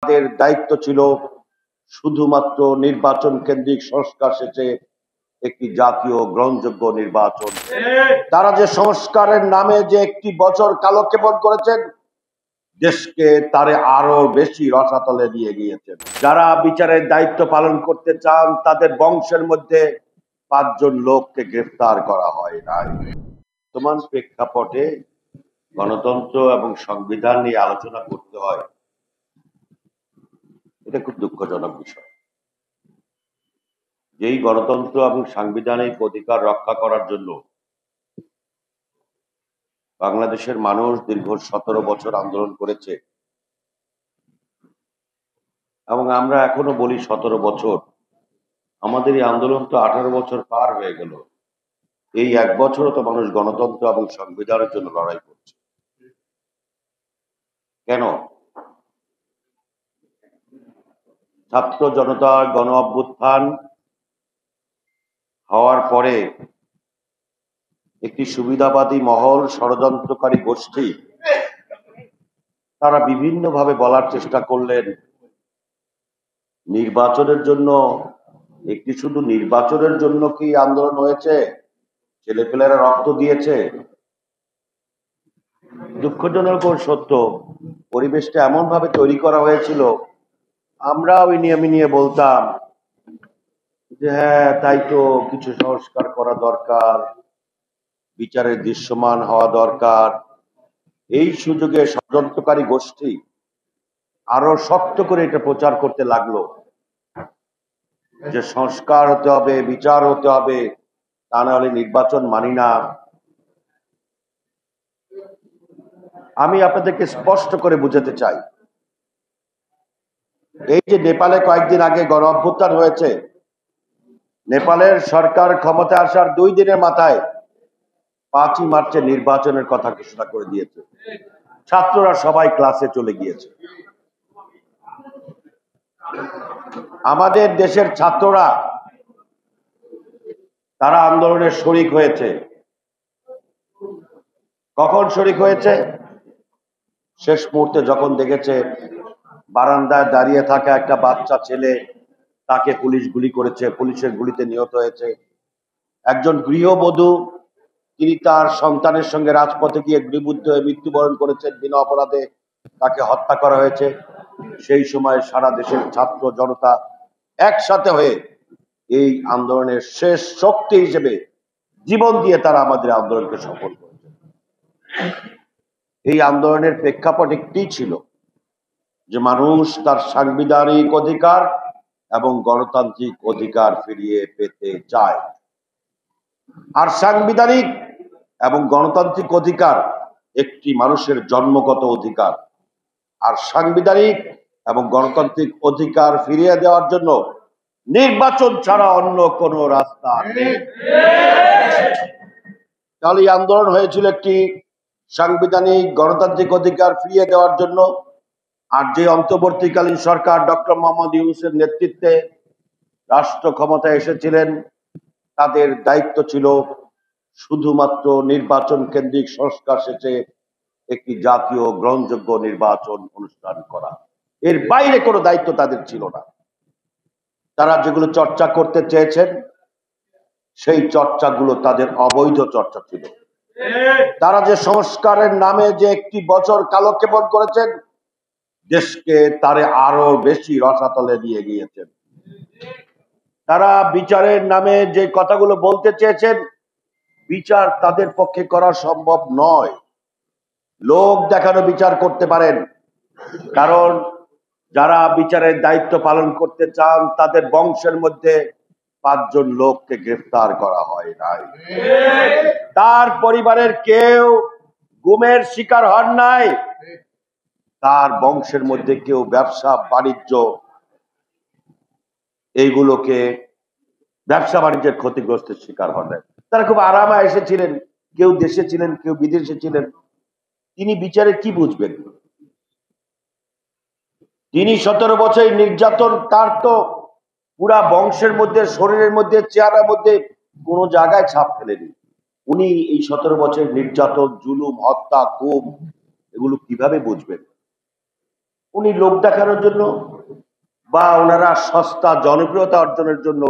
তাদের দায়িত্ব ছিল শুধুমাত্র নির্বাচন কেন্দ্রিক সংস্কার শেষে একটি জাতীয় গ্রহণযোগ্য নির্বাচন। তারা যে সংস্কারের নামে যে একটি বছর কালক্ষেপণ করেছেন, দেশকে তারে আরো বেশি রসাতলে নিয়ে গিয়েছেন। যারা বিচারের দায়িত্ব পালন করতে চান, তাদের বংশের মধ্যে 5 জন লোককে গ্রেফতার করা হয় নাই। বর্তমান প্রেক্ষাপটে গণতন্ত্র এবং সংবিধান নিয়ে আলোচনা করতে হয়, এটা খুব দুঃখজনক বিষয়। যেই গণতন্ত্র এবং সাংবিধানিক অধিকার রক্ষা করার জন্য বাংলাদেশের মানুষ দীর্ঘ 17 বছর আন্দোলন করেছে, এবং আমরা এখনো বলি 17 বছর, আমাদের এই আন্দোলন তো 18 বছর পার হয়ে গেল। এই 1 বছরও তো মানুষ গণতন্ত্র এবং সংবিধানের জন্য লড়াই করছে। কেন? ছাত্র জনতার গণ অভ্যুত্থান হওয়ার পরে একটি সুবিধাবাদী মহল, ষড়যন্ত্রকারী গোষ্ঠী, তারা বিভিন্নভাবে বলার চেষ্টা করলেন নির্বাচনের জন্য, একটি শুধু নির্বাচনের জন্য কি আন্দোলন হয়েছে, ছেলেপেলেরা রক্ত দিয়েছে। দুঃখজনক ও সত্য, পরিবেশটা এমন ভাবে তৈরি করা হয়েছিল, আমরা ওই নিয়মে নিয়ে বলতাম যে হ্যাঁ তাই তো, কিছু সংস্কার করা দরকার, বিচারের দৃশ্যমান হওয়া দরকার। এই সুযোগে ষড়যন্ত্রকারী গোষ্ঠী আরো শক্ত করে এটা প্রচার করতে লাগলো যে সংস্কার হতে হবে, বিচার হতে হবে, তা না হলে নির্বাচন মানি না। আমি আপনাদেরকে স্পষ্ট করে বুঝাতে চাই, এই যে নেপালে কয়েকদিন আগে গণ অভ্যুত্থান হয়েছে, নেপালের সরকার ক্ষমতায় আসার 2 দিনের মাথায় 5ই মার্চে নির্বাচনের কথা ঘোষণা করে দিয়েছে। ছাত্ররা সবাই ক্লাসে চলে গিয়েছে। আমাদের দেশের ছাত্ররা তারা আন্দোলনের শরিক হয়েছে। কখন শরিক হয়েছে? শেষ মুহূর্তে যখন দেখেছে বারান্দায় দাঁড়িয়ে থাকা একটা বাচ্চা ছেলে, তাকে পুলিশ গুলি করেছে, পুলিশের গুলিতে নিহত হয়েছে। একজন গৃহবধূ, তিনি তার সন্তানের সঙ্গে রাজপথে গিয়ে গুলিবিদ্ধ হয়ে মৃত্যুবরণ করেছেন বিনা অপরাধে, তাকে হত্যা করা হয়েছে। সেই সময় সারা দেশের ছাত্র জনতা একসাথে হয়ে এই আন্দোলনের শেষ শক্তি হিসেবে জীবন দিয়ে তারা আমাদের আন্দোলনকে সফল করেছে। এই আন্দোলনের প্রেক্ষাপট একটি ছিল যে মানুষ তার সাংবিধানিক অধিকার এবং গণতান্ত্রিক অধিকার ফিরিয়ে পেতে চায়। আর সাংবিধানিক এবং গণতান্ত্রিক অধিকার একটি মানুষের জন্মগত অধিকার। আর সাংবিধানিক এবং গণতান্ত্রিক অধিকার ফিরিয়ে দেওয়ার জন্য নির্বাচন ছাড়া অন্য কোনো রাস্তা নেই। তাহলে এই আন্দোলন হয়েছিল একটি সাংবিধানিক গণতান্ত্রিক অধিকার ফিরিয়ে দেওয়ার জন্য। আর যে অন্তর্বর্তীকালীন সরকার ডক্টর মোহাম্মদ ইউনূসের নেতৃত্বে রাষ্ট্র ক্ষমতায় এসেছিলেন, তাদের দায়িত্ব ছিল শুধুমাত্র নির্বাচন কেন্দ্রিক সংস্কার শেষে একটি জাতীয় গ্রহণযোগ্য নির্বাচন অনুষ্ঠান করা। এর বাইরে কোনো দায়িত্ব তাদের ছিল না। তারা যেগুলো চর্চা করতে চেয়েছেন, সেই চর্চাগুলো তাদের অবৈধ চর্চা ছিল। তারা যে সংস্কারের নামে যে একটি বছর কালক্ষেপণ করেছেন, দেশকে তারে আরো বেশি রসাতলে নিয়ে গিয়েছেন। তারা বিচারের নামে যে কথাগুলো বলতে চেয়েছেন, বিচার তাদের পক্ষে করা সম্ভব নয়। লোক দেখানো বিচার করতে পারেন, কারণ যারা বিচারের দায়িত্ব পালন করতে চান, তাদের বংশের মধ্যে 5 জন লোককে গ্রেফতার করা হয় নাই। তার পরিবারের কেউ গুমের শিকার হন নাই, তার বংশের মধ্যে কেউ ব্যবসা বাণিজ্য এইগুলোকে ব্যবসা বাণিজ্যের ক্ষতিগ্রস্তের শিকার হন নাই। তারা খুব আরামে এসেছিলেন, কেউ দেশে ছিলেন, কেউ বিদেশে ছিলেন। তিনি বিচারে কি বুঝবেন? তিনি 17 বছর নির্যাতন, তার তো পুরা বংশের মধ্যে, শরীরের মধ্যে, চেহারার মধ্যে কোনো জায়গায় ছাপ ফেলেনি। উনি এই 17 বছর নির্যাতন, জুলুম, হত্যা, খুন এগুলো কিভাবে বুঝবেন? উনি লোক দেখানোর জন্য বা ওনারা সস্তা জনপ্রিয়তা অর্জনের জন্য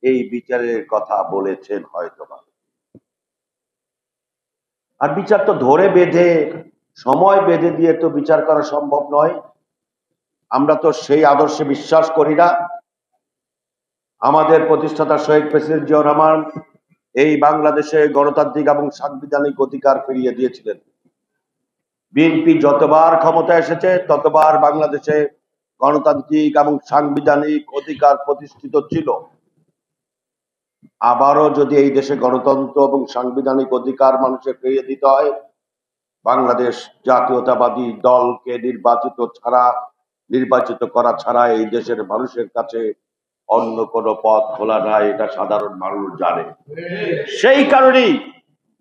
এই বিচারের কথা বলেছেন হয়তোবা। আর বিচার তো ধরে বেঁধে সময় বেঁধে দিয়ে তো বিচার করা সম্ভব নয়। আমরা তো সেই আদর্শে বিশ্বাস করি না। আমাদের প্রতিষ্ঠাতা শহীদ প্রেসিডেন্ট জিয়াউর রহমান এই বাংলাদেশে গণতান্ত্রিক এবং সাংবিধানিক অধিকার ফিরিয়ে দিয়েছিলেন। বিএনপি যতবার ক্ষমতায় এসেছে ততবার বাংলাদেশে গণতান্ত্রিক এবং সাংবিধানিক অধিকার প্রতিষ্ঠিত ছিল। আবারও যদি এই দেশে গণতন্ত্র এবং সাংবিধানিক অধিকার মানুষের ফিরিয়ে দিতে হয়, বাংলাদেশ জাতীয়তাবাদী দলকে নির্বাচিত করা ছাড়া এই দেশের মানুষের কাছে অন্য কোনো পথ খোলা নাই, এটা সাধারণ মানুষ জানে। সেই কারণেই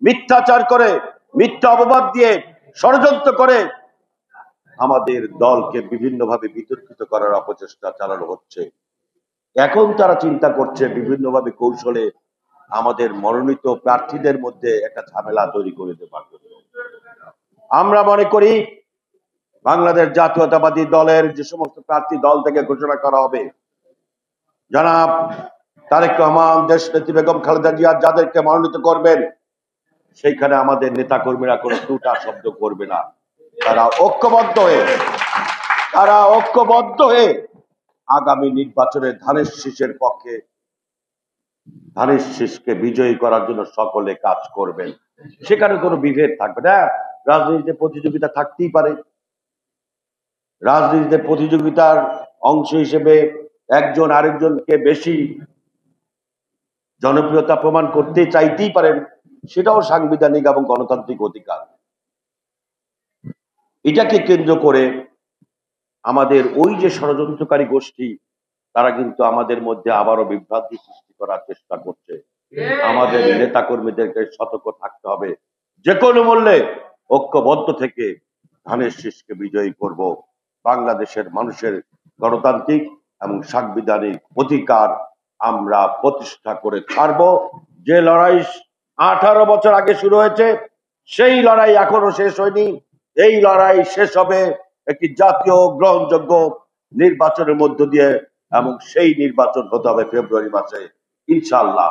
মিথ্যাচার করে, মিথ্যা অপবাদ দিয়ে, ষড়যন্ত্র করে আমাদের দলকে বিভিন্নভাবে বিতর্কিত করার অপচেষ্টা চালানো হচ্ছে। এখন তারা চিন্তা করছে বিভিন্নভাবে কৌশলে আমাদের মনোনীত প্রার্থীদের মধ্যে একটা ঝামেলা তৈরি করে দেবার জন্য। আমরা মনে করি বাংলাদেশ জাতীয়তাবাদী দলের যে সমস্ত প্রার্থী দল থেকে ঘোষণা করা হবে, জনাব তারেক রহমান, দেশনেত্রী বেগম খালেদা জিয়া যাদেরকে মনোনীত করবেন, সেইখানে আমাদের নেতা কর্মীরা কোনো টুটা শব্দ করবে না। তারা ঐক্যবদ্ধ হয়ে আগামী নির্বাচনে ধানের শীষকে বিজয়ী করার জন্য সকলে কাজ করবেন। সেখানে কোনো বিভেদ থাকবে না। রাজনীতিতে প্রতিযোগিতা থাকতেই পারে, রাজনীতিতে প্রতিযোগিতার অংশ হিসেবে একজন আরেকজনকে বেশি জনপ্রিয়তা প্রমাণ করতে চাইতেই পারেন, সেটাও সাংবিধানিক এবং গণতান্ত্রিক অধিকার। এটাকে কেন্দ্র করে আমাদের ওই যে ষড়যন্ত্রকারী গোষ্ঠী, তারা কিন্তু আমাদের মধ্যে আবারও বিভ্রান্তি সৃষ্টি করার চেষ্টা করছে। আমাদের নেতা কর্মীদেরকে সতর্ক থাকতে হবে, যে কোনো মূল্যে ঐক্যবদ্ধ থেকে ধানের শীষকে বিজয়ী করব। বাংলাদেশের মানুষের গণতান্ত্রিক এবং সাংবিধানিক অধিকার আমরা প্রতিষ্ঠা করে ছাড়ব। যে লড়াই 18 বছর আগে শুরু হয়েছে, সেই লড়াই এখনো শেষ হয়নি। এই লড়াই শেষ হবে একটি জাতীয় গ্রহণযোগ্য নির্বাচনের মধ্য দিয়ে, এবং সেই নির্বাচন হতে হবে ফেব্রুয়ারি মাসে ইনশাআল্লাহ।